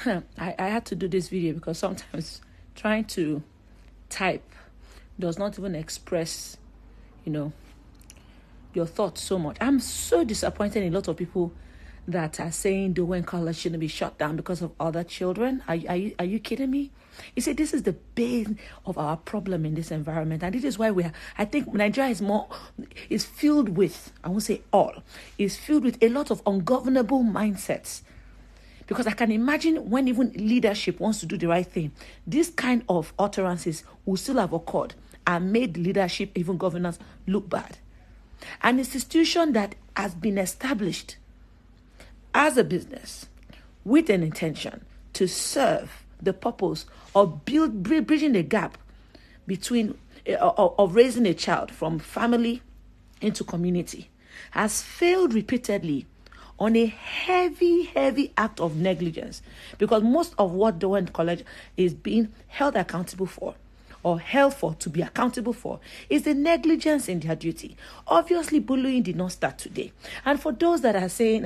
I had to do this video because sometimes trying to type does not even express, your thoughts so much. I'm so disappointed in a lot of people that are saying Dowen College shouldn't be shut down because of other children. Are you kidding me? You see, this is the base of our problem in this environment, and this is why I think Nigeria is filled with, I won't say all, is filled with a lot of ungovernable mindsets. Because I can imagine when even leadership wants to do the right thing, this kind of utterances will still have occurred and made leadership, even governance, look bad. An institution that has been established as a business with an intention to serve the purpose of bridging the gap between of raising a child from family into community has failed repeatedly on a heavy act of negligence, because most of what Dowen College is being held accountable for or held for to be accountable for is the negligence in their duty. Obviously, bullying did not start today. And for those that are saying,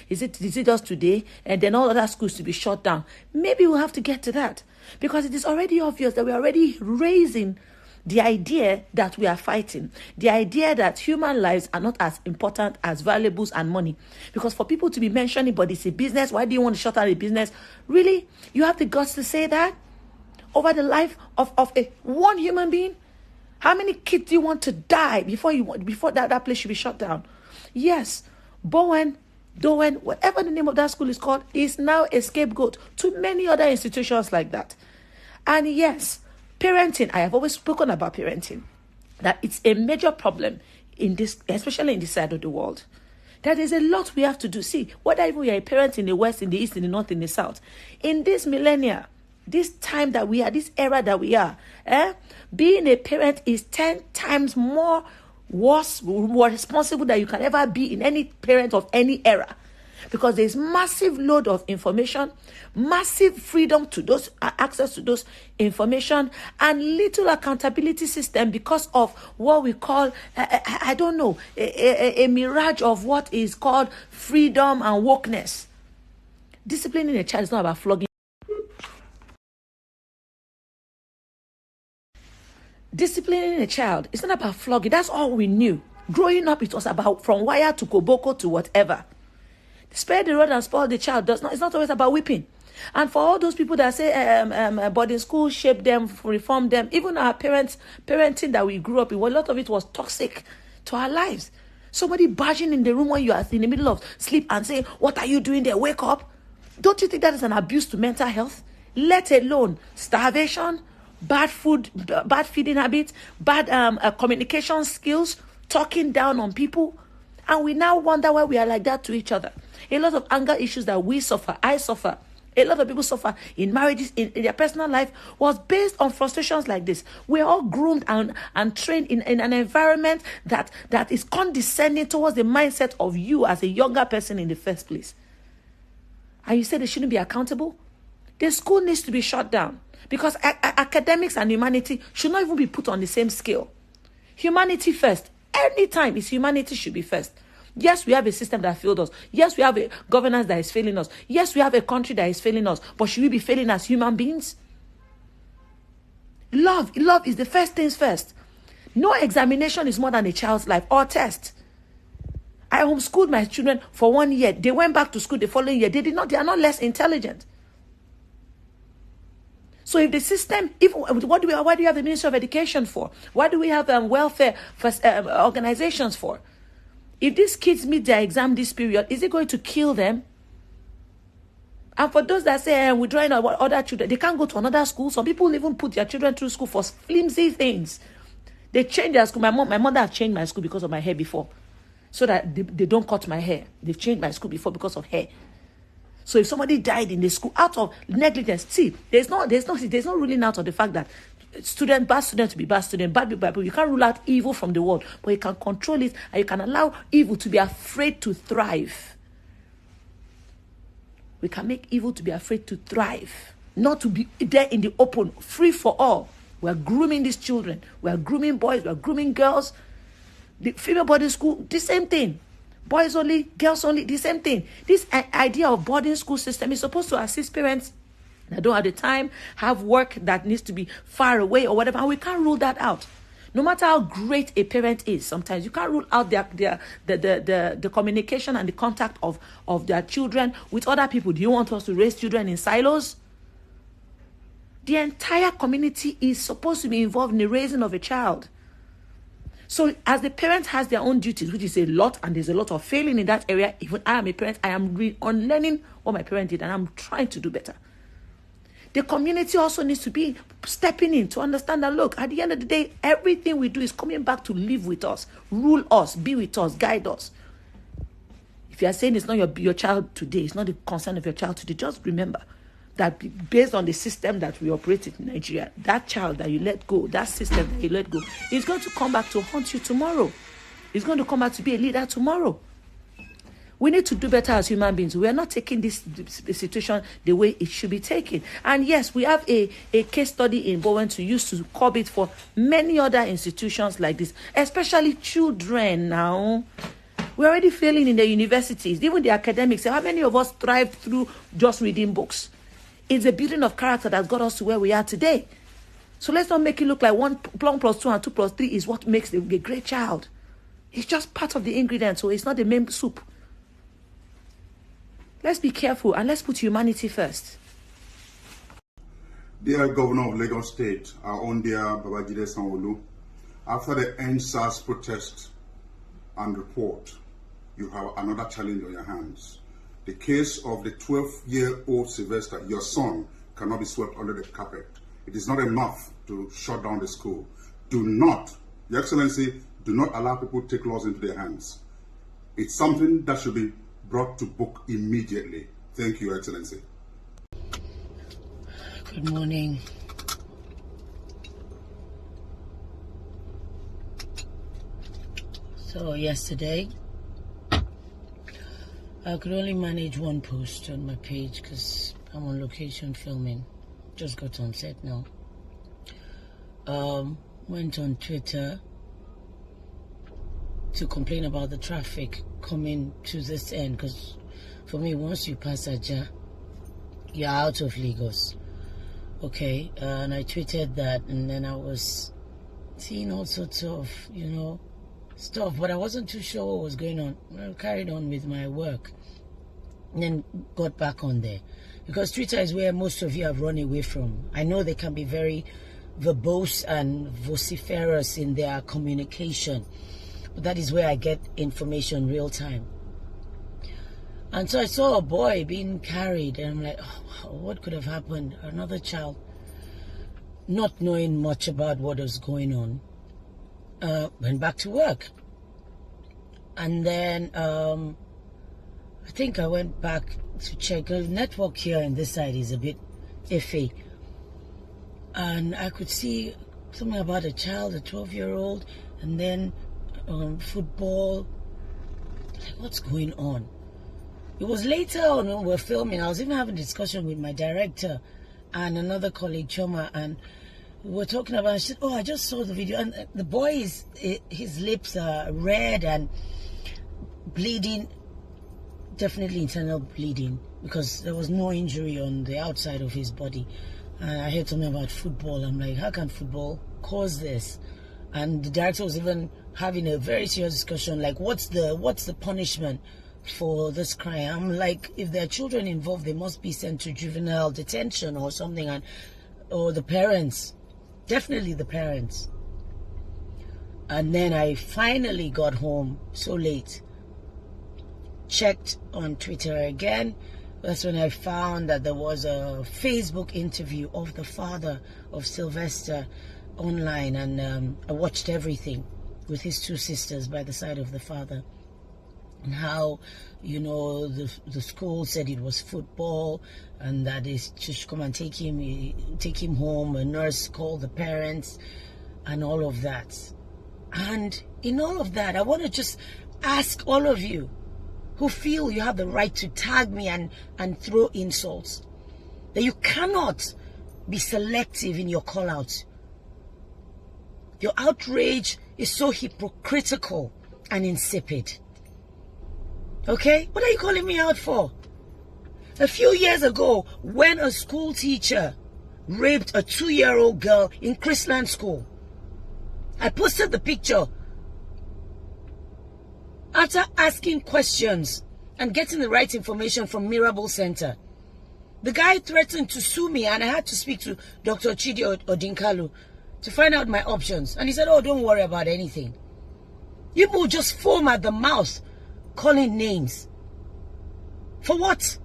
is it just today and then all other schools to be shut down, maybe we'll have to get to that, because it is already obvious that we're already raising the idea that we are fighting, the idea that human lives are not as important as valuables and money. Because for people to be mentioning, but it's a business, why do you want to shut down a business? Really? You have the guts to say that over the life of one human being? How many kids do you want to die before that place should be shut down? Yes, Dowen, whatever the name of that school is called, is now a scapegoat to many other institutions like that. And yes, parenting, I have always spoken about parenting, that it's a major problem in this, especially in this side of the world. That is a lot we have to do. See, whether even we are a parent in the West, in the East, in the North, in the South, in this millennia, this time that we are, this era that we are, being a parent is 10 times more responsible than you can ever be in any parent of any era. Because there's massive load of information, massive freedom to those access to those information, and little accountability system because of what we call, a mirage of what is called freedom and wokeness. Disciplining a child is not about flogging. Disciplining a child is not about flogging. That's all we knew. Growing up, it was about from wire to koboko to whatever. Spare the rod and spoil the child. It's not always about whipping. And for all those people that say boarding school shaped them, reformed them, even our parenting that we grew up in, a lot of it was toxic to our lives. Somebody barging in the room when you are in the middle of sleep and saying, "What are you doing there? Wake up." Don't you think that is an abuse to mental health? Let alone starvation, bad food, bad feeding habits, bad communication skills, talking down on people. And we now wonder why we are like that to each other. A lot of anger issues that we suffer, I suffer, a lot of people suffer in marriages, in their personal life, was based on frustrations like this. We're all groomed and trained in an environment that is condescending towards the mindset of you as a younger person in the first place. And you say they shouldn't be accountable? The school needs to be shut down, because academics and humanity should not even be put on the same scale. Humanity first. Anytime it's humanity should be first. Yes, we have a system that failed us. Yes, we have a governance that is failing us. Yes, we have a country that is failing us. But should we be failing as human beings? Love is the first things first. No examination is more than a child's life or test. I homeschooled my children for 1 year. They went back to school the following year. They are not less intelligent. So if the system, why do you have the Ministry of Education for? Why do we have welfare organizations for? If these kids meet their exam this period, is it going to kill them? And for those that say we're drawing out other children, they can't go to another school. Some people even put their children through school for flimsy things. They change their school. My mother has changed my school because of my hair before, so that they don't cut my hair. They've changed my school before because of hair. So if somebody died in the school out of negligence, see, there's no ruling out of the fact that bad student to be bad student, bad people, bad people. You can't rule out evil from the world, but you can control it, and you can allow evil to be afraid to thrive. We can make evil to be afraid to thrive, not to be there in the open, free for all. We're grooming these children. We're grooming boys. We're grooming girls. The female boarding school, the same thing. Boys only, girls only, the same thing. This idea of boarding school system is supposed to assist parents that don't have the time, have work that needs to be far away or whatever, and we can't rule that out. No matter how great a parent is, sometimes you can't rule out the communication and the contact of their children with other people. Do you want us to raise children in silos? The entire community is supposed to be involved in the raising of a child. So as the parent has their own duties, which is a lot, and there's a lot of failing in that area. Even I am a parent, I am unlearning what my parent did, and I'm trying to do better. The community also needs to be stepping in to understand that, look, at the end of the day, everything we do is coming back to live with us, rule us, be with us, guide us. If you are saying it's not your child today, it's not the concern of your child today, just remember that based on the system that we operate in Nigeria, that child that you let go, that system that you let go, is going to come back to haunt you tomorrow. It's going to come back to be a leader tomorrow. We need to do better as human beings. We are not taking this situation the way it should be taken. And yes, we have a case study in Dowen to use to curb it for many other institutions like this, especially children now. We're already failing in the universities, even the academics. How many of us thrived through just reading books? It's the building of character that got us to where we are today. So let's not make it look like 1 plus 2 and 2 plus 3 is what makes a great child. It's just part of the ingredients, so it's not the main soup. Let's be careful and let's put humanity first. Dear Governor of Lagos State, our own dear Babajide Sanwo-Olu, after the EndSARS protest and report, you have another challenge on your hands. The case of the 12-year-old Sylvester, your son, cannot be swept under the carpet. It is not enough to shut down the school. Do not, Your Excellency, do not allow people to take laws into their hands. It's something that should be brought to book immediately. Thank you, Your Excellency. Good morning. So yesterday, I could only manage one post on my page because I'm on location filming. Just got on set now. Went on Twitter to complain about the traffic coming to this end, because for me, once you pass Aja, you're out of Lagos. Okay, and I tweeted that, and then I was seeing all sorts of, stuff, but I wasn't too sure what was going on. I carried on with my work and then got back on there, because Twitter is where most of you have run away from. I know they can be very verbose and vociferous in their communication, but that is where I get information real time. And so I saw a boy being carried, and I'm like, oh, what could have happened? Another child, not knowing much about what was going on, went back to work. And then I think I went back to check. The network here on this side is a bit iffy. And I could see something about a child, a 12-year-old, and then football. Like, what's going on? It was later on when we were filming. I was even having a discussion with my director and another colleague, Choma, and we were talking about, I said, oh, I just saw the video, and the boy his lips are red and bleeding, definitely internal bleeding, because there was no injury on the outside of his body. And I heard something about football. I'm like, how can football cause this? And the director was even having a very serious discussion, like, what's the punishment for this crime? I'm like, if there are children involved, they must be sent to juvenile detention or something, or the parents, definitely the parents. And then I finally got home so late, checked on Twitter again. That's when I found that there was a Facebook interview of the father of Sylvester online, and I watched everything with his 2 sisters by the side of the father, and how, the school said it was football, and that they should come and take him home. A nurse called the parents, and all of that. And in all of that, I want to just ask all of you who feel you have the right to tag me and throw insults, that you cannot be selective in your call-outs. Your outrage is so hypocritical and insipid. Okay? What are you calling me out for? A few years ago, when a school teacher raped a 2-year-old girl in Chrisland School, I posted the picture. After asking questions and getting the right information from Mirable Center, the guy threatened to sue me, and I had to speak to Dr. Chidi Odinkalu to find out my options. And he said, oh, don't worry about anything. You people just foam at the mouth, calling names. For what?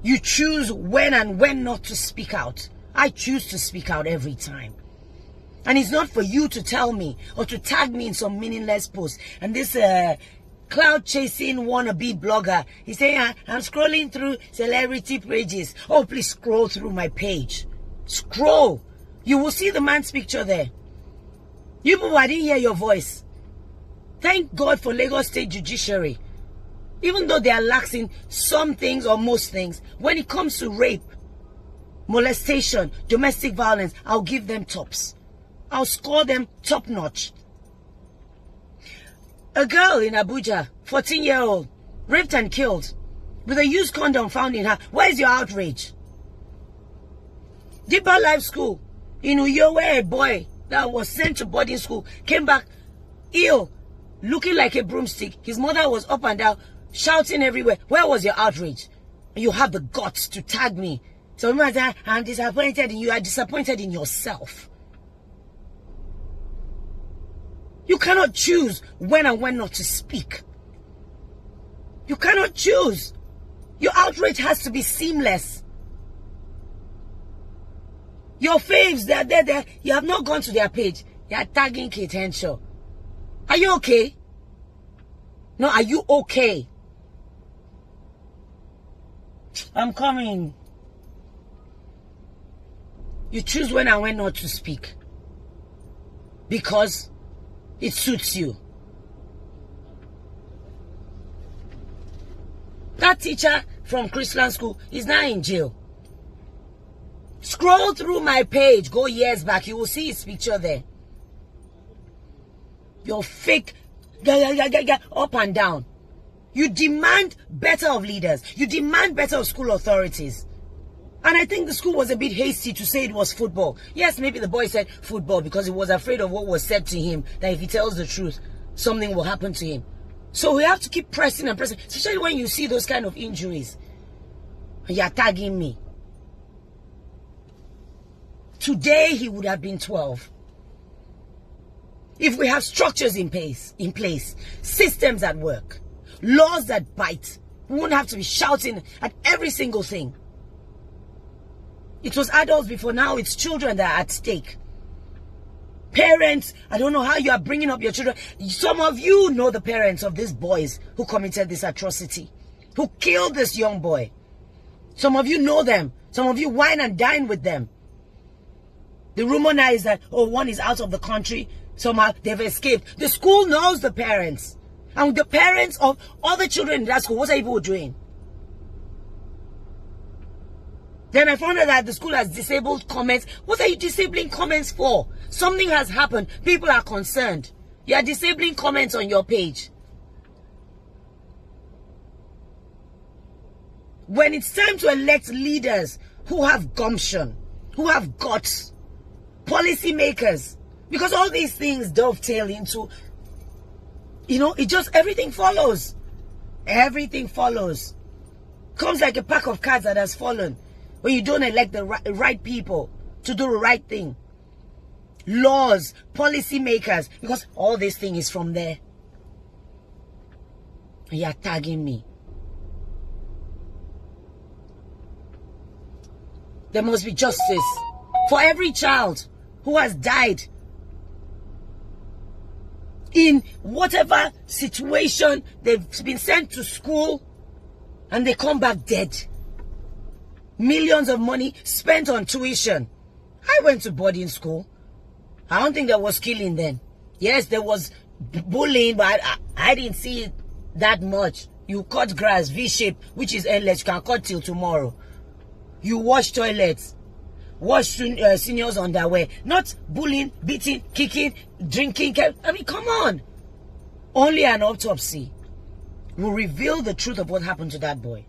You choose when and when not to speak out. I choose to speak out every time. And it's not for you to tell me or to tag me in some meaningless post. And this cloud chasing wannabe blogger, he's saying, I'm scrolling through celebrity pages. Oh, please scroll through my page. Scroll. You will see the man's picture there. You people, I didn't hear your voice. Thank God for Lagos State Judiciary. Even though they are laxing some things or most things, when it comes to rape, molestation, domestic violence, I'll give them tops. I'll score them top notch. A girl in Abuja, 14-year-old, raped and killed with a used condom found in her. Where's your outrage? Deeper Life School in Uyo, where a boy that was sent to boarding school came back ill, looking like a broomstick. His mother was up and down, shouting everywhere. Where was your outrage? You have the guts to tag me. So I'm disappointed in you. You are disappointed in yourself. You cannot choose when and when not to speak. You cannot choose. Your outrage has to be seamless. Your faves, they're there. You have not gone to their page. They are tagging Kate Henshaw. Are you okay? No, are you okay? I'm coming. You choose when and when not to speak. Because it suits you. That teacher from Chrisland School is now in jail. Scroll through my page, go years back, you will see his picture there. You're fake, up and down. You demand better of leaders. You demand better of school authorities. And I think the school was a bit hasty to say it was football. Yes, maybe the boy said football because he was afraid of what was said to him, that if he tells the truth, something will happen to him. So we have to keep pressing and pressing, especially when you see those kind of injuries. And you're tagging me. Today he would have been 12. If we have structures in place, systems at work, laws that bite, we won't have to be shouting at every single thing. It was adults before, now it's children that are at stake. Parents, I don't know how you are bringing up your children. Some of you know the parents of these boys who committed this atrocity, who killed this young boy. Some of you know them. Some of you wine and dine with them. The rumor now is that, oh, one is out of the country. Somehow they've escaped. The school knows the parents. And the parents of other children in that school, what are people doing? Then I found out that the school has disabled comments. What are you disabling comments for? Something has happened. People are concerned. You are disabling comments on your page. When it's time to elect leaders who have gumption, who have guts, policy makers, because all these things dovetail into, it just, everything follows. Everything follows. Comes like a pack of cards that has fallen. When you don't elect the right people to do the right thing. Laws, policy makers, because all this thing is from there. You're tagging me. There must be justice for every child who has died in whatever situation. They've been sent to school and they come back dead. Millions of money spent on tuition. I went to boarding school. I don't think there was killing then. Yes, there was bullying, but I didn't see it that much. You cut grass, V-shape, which is endless. You can cut till tomorrow. You wash toilets. Wash seniors' underwear. Not bullying, beating, kicking, drinking. I mean, come on. Only an autopsy will reveal the truth of what happened to that boy.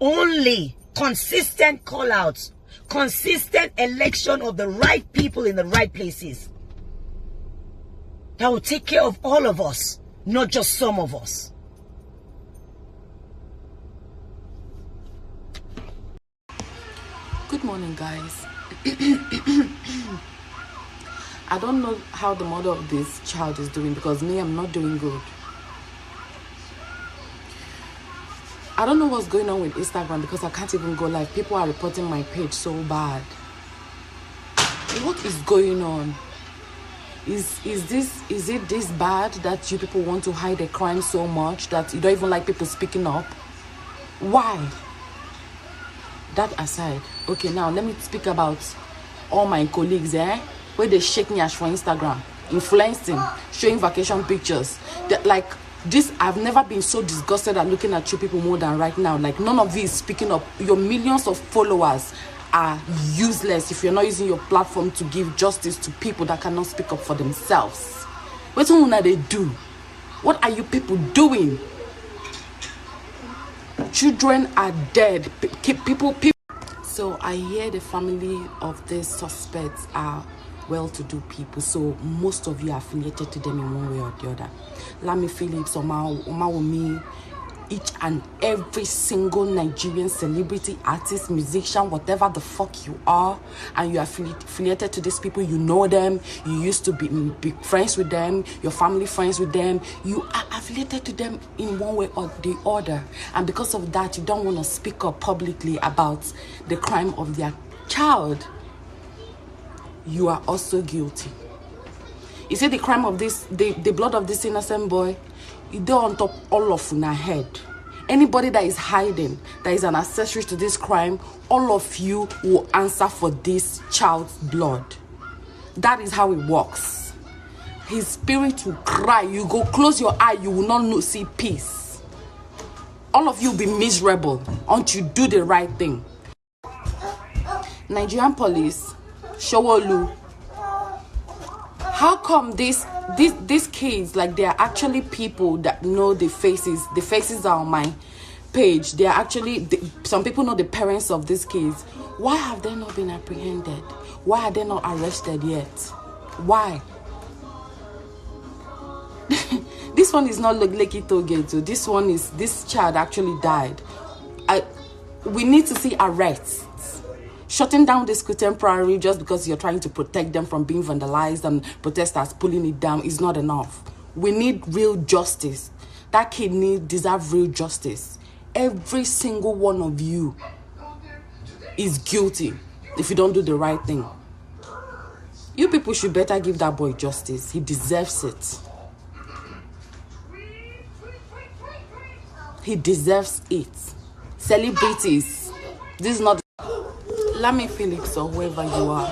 Only consistent call-outs, consistent election of the right people in the right places. That will take care of all of us, not just some of us. Good morning, guys. I don't know how the mother of this child is doing, because me, I'm not doing good. I don't know what's going on with Instagram, because I can't even go live. People are reporting my page so bad. What is going on? Is it this bad that you people want to hide a crime so much that you don't even like people speaking up? Why? That aside, okay, now let me speak about all my colleagues, where they shake me ash for Instagram, influencing, showing vacation pictures. Like this, I've never been so disgusted at looking at you people more than right now. Like, none of you is speaking up. Your millions of followers are useless if you're not using your platform to give justice to people that cannot speak up for themselves. What they do? What are you people doing? Children are dead. People. So I hear the family of these suspects are well-to-do people. So most of you are affiliated to them in one way or the other. Lami Phillips, Omawumi, each and every single Nigerian celebrity, artist, musician, whatever the fuck you are, and you are affiliated to these people, you know them, you used to be friends with them, your family friends with them, you are affiliated to them in one way or the other. And because of that, you don't want to speak up publicly about the crime of their child. You are also guilty. You see, the crime of this, the blood of this innocent boy, you don't on top all of your head. Anybody that is hiding, that is an accessory to this crime, all of you will answer for this child's blood. That is how it works. His spirit will cry. You go close your eye, you will not see peace. All of you will be miserable until you do the right thing. Nigerian police, Showolu, how come these kids, like, they are actually people that know the faces are on my page. They are actually, some people know the parents of these kids. Why have they not been apprehended? Why are they not arrested yet? Why? This one is not Lekki Togeto. This child actually died. We need to see arrests. Shutting down this school temporarily just because you're trying to protect them from being vandalized and protesters pulling it down is not enough. We need real justice. That kid deserves real justice. Every single one of you is guilty if you don't do the right thing. You people should better give that boy justice. He deserves it. He deserves it. Celebrities, this is not Lami Phillips or whoever you are.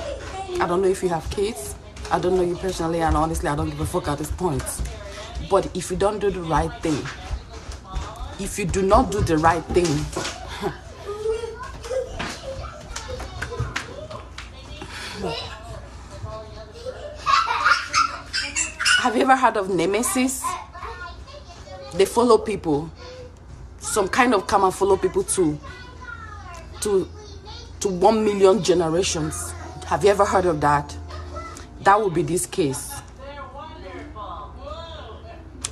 I don't know if you have kids. I don't know you personally, and honestly, I don't give a fuck at this point. But if you don't do the right thing, if you do not do the right thing, have you ever heard of nemesis? They follow people. Some kind of karma follow people to 1 million generations. Have you ever heard of that? That would be this case.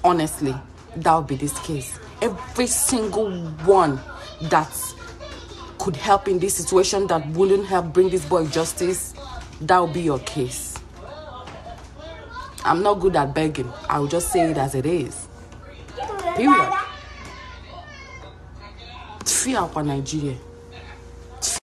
Honestly, that would be this case. Every single one that could help in this situation, that wouldn't help bring this boy justice, that would be your case. I'm not good at begging. I will just say it as it is. Period. Free out for Nigeria.